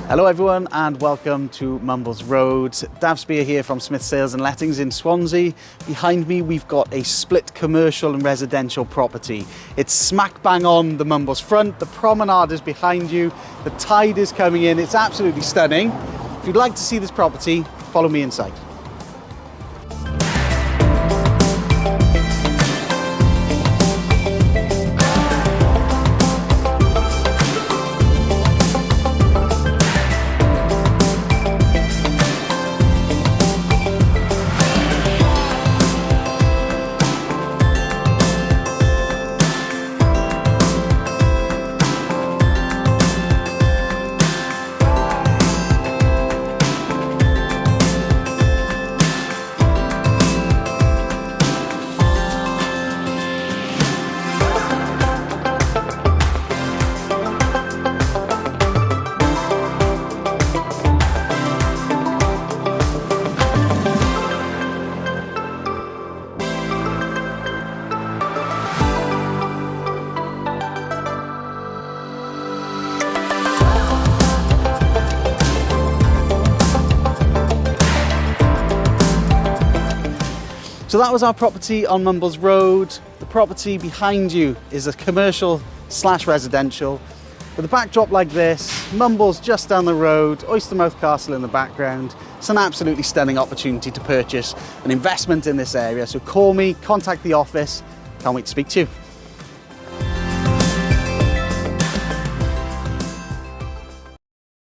Hello everyone and welcome to Mumbles Road. Dav Spear here from Smith Sales and Lettings in Swansea. Behind me we've got a split commercial and residential property. It's smack bang on the Mumbles front, the promenade is behind you, the tide is coming in, it's absolutely stunning. If you'd like to see this property, follow me inside. So that was our property on Mumbles Road. The property behind you is a commercial / residential. With a backdrop like this, Mumbles just down the road, Oystermouth Castle in the background. It's an absolutely stunning opportunity to purchase an investment in this area. So call me, contact the office. Can't wait to speak to you.